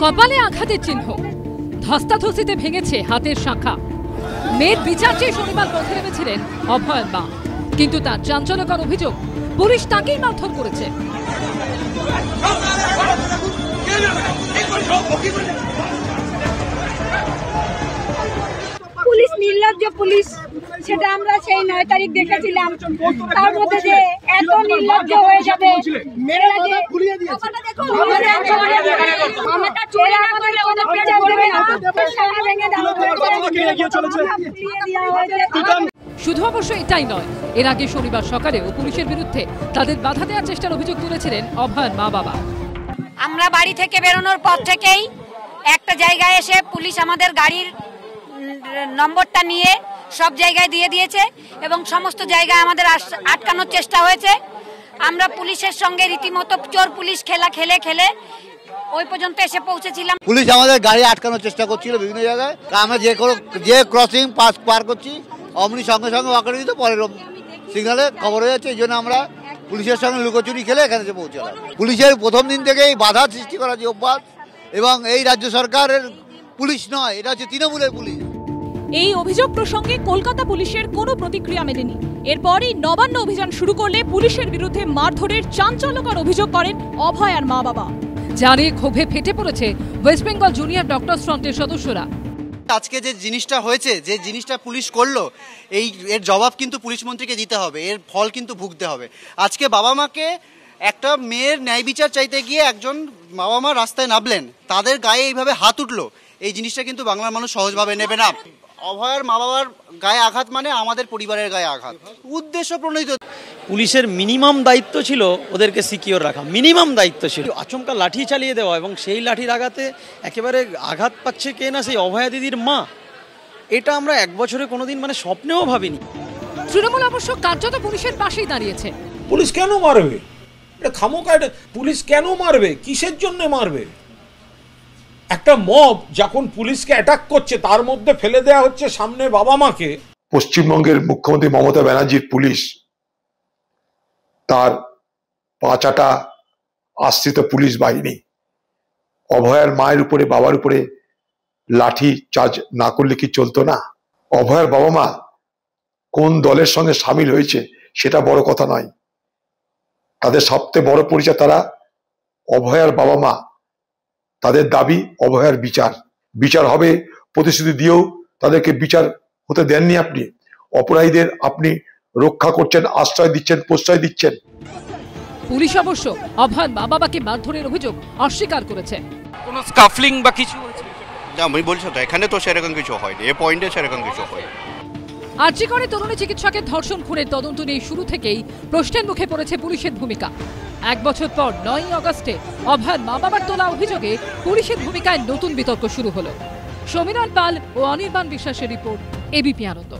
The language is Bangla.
কপালে আঘাতের চিহ্ন, ধস্তাধস্তিতে ভেঙেছে হাতের শাখা। মেয়ের বিচার চেয়ে শনিবার পথে নেমেছিলেন অভয়ের মা, কিন্তু তার চাঞ্চল্যকর অভিযোগ পুলিশ তাকেই মারধর করেছে। পুলিশ নির্লজ্জ পুলিশ, সেটা আমরা সেই 9 তারিখ দেখেছিলাম। তার মধ্যে যে এত নির্লজ্জ হয়ে যাবে, শুধু অবশ্য এটাই নয়, এর আগে শনিবার সকালেও পুলিশের বিরুদ্ধে তাদের বাধা দেওয়ার চেষ্টার অভিযোগ তুলেছিলেন অভয়ের মা বাবা। আমরা বাড়ি থেকে বেরোনোর পর থেকেই একটা জায়গায় এসে পুলিশ আমাদের গাড়ির নম্বরটা নিয়ে সব জায়গায় দিয়ে দিয়েছে এবং সমস্ত জায়গায় আমাদের আটকানোর চেষ্টা হয়েছে। আমরা পুলিশের সঙ্গে রীতিমতো চোর পুলিশ খেলা খেলে ওই পর্যন্ত এসে পৌঁছেছিলাম। পুলিশ আমাদের গাড়ি আটকানোর চেষ্টা করছিল বিভিন্ন জায়গায়। আমরা যে ক্রসিং পার করছি অমনি সঙ্গে সঙ্গে ওয়াকারে দিতে পরের সিগনালে খবর হয়ে যাচ্ছে। এই জন্য আমরা পুলিশের সঙ্গে লুকোচুরি খেলে এখানে এসে পৌঁছলাম। পুলিশের প্রথম দিন থেকেই বাধা সৃষ্টি করা যে অভ্যাস, এবং এই রাজ্য সরকারের পুলিশ নয়, এটা হচ্ছে তৃণমূলের পুলিশ। এই অভিযোগ প্রসঙ্গে কলকাতা পুলিশের কোনো প্রতিক্রিয়া মেলেনি। এরপরই নবান্ন অভিযান শুরু করলে পুলিশের বিরুদ্ধে মারধরের চাঞ্চল্যকর অভিযোগ করেন অভয় আর মা বাবা। জানে ক্ষোভে ফেটে পড়েছে ওয়েস্ট বেঙ্গল জুনিয়র ডক্টরস ফ্রন্টের সদস্যরা। আজকে যে জিনিসটা হয়েছে, যে জিনিসটা পুলিশ করলো, এর জবাব কিন্তু পুলিশ মন্ত্রীকে দিতে হবে, এর ফল কিন্তু ভুগতে হবে। আজকে বাবা মাকে একটা মেয়ের ন্যায় বিচার চাইতে গিয়ে একজন বাবা মা রাস্তায় নামলেন, তাদের গায়ে এইভাবে হাত উঠলো, এই জিনিসটা কিন্তু বাংলার মানুষ সহজভাবে নেবে না। অভয়ের মা বাবার গায়ে আঘাত মানে আমাদের পরিবারের গায়ে আঘাত, উদ্দেশ্য প্রণোদিত। পুলিশের মিনিমাম দায়িত্ব ছিল ওদেরকে সিকিওর রাখা, মিনিমাম দায়িত্ব ছিল। আচমকা লাঠি চালিয়ে দেওয়া এবং সেই লাঠির আঘাতে একেবারে আঘাত পাচ্ছে কে না, সেই অভয়া দিদির মা। এটা আমরা 1 বছরে কোনোদিন স্বপ্নেও ভাবিনি। তৃণমূল অবশ্য কার্যত পুলিশের পাশেই দাঁড়িয়েছে। পুলিশ কেন মারবে? এটা খামোকা, পুলিশ কেন মারবে? কিসের জন্য মারবে? একটা মব যখন পুলিশকে অ্যাটাক করছে, তার মধ্যে ফেলে দেওয়া হচ্ছে সামনে বাবা মাকে। পশ্চিমবঙ্গের মুখ্যমন্ত্রী মমতা ব্যানার্জির পুলিশ তার 5 আশ্রিত পুলিশ বাহিনী অভয়ার মায়ের উপরে, বাবার উপরে লাঠি চার্জ না করলে কি চলতো না? অভয়ার বাবা মা কোন দলের সঙ্গে সামিল হয়েছে সেটা বড় কথা নয়, তাদের সবচেয়ে বড় পরিচয় তারা অভয়ার বাবা মা। তাদের দাবি অভয়ার বিচার হবে। প্রতিশ্রুতি দিয়েও তাদেরকে বিচার হতে দেননি আপনি। অপরাধীদের আপনি রক্ষা করছেন, আশ্রয় দিচ্ছেন, প্রশ্রয় দিচ্ছেন। পুলিশ অবশ্য অভয়ের মা বাবাকে মারধরের অভিযোগ অস্বীকার করেছে। কোনো স্কাফলিং বা কিছু হয়েছে? আমি বলছি তো এখানে তো সেরকম কিছু হয়নি, এ পয়েন্টে সেরকম কিছু হয়নি। আরজি করে তরুণী চিকিৎসকের ধর্ষণ খুনের তদন্ত নিয়ে শুরু থেকেই প্রশ্নের মুখে পড়েছে পুলিশের ভূমিকা। 1 বছর পর 9 আগস্টে অভয়ের মা বাবার তোলা অভিযোগে পুলিশের ভূমিকায় নতুন বিতর্ক শুরু হলো। সমীরণ পাল ও অনির্বাণ বিশ্বাসের রিপোর্ট, এবিপি আনন্দ।